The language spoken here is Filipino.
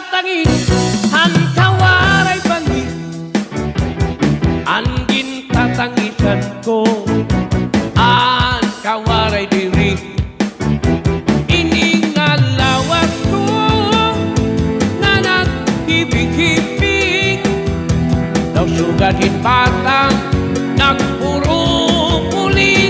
tatangin han kawaray bangi angin tatangisan ko an kawaray diri iningalawas ko na nagkibig-ibig daw sugatin batang nagpuro-puli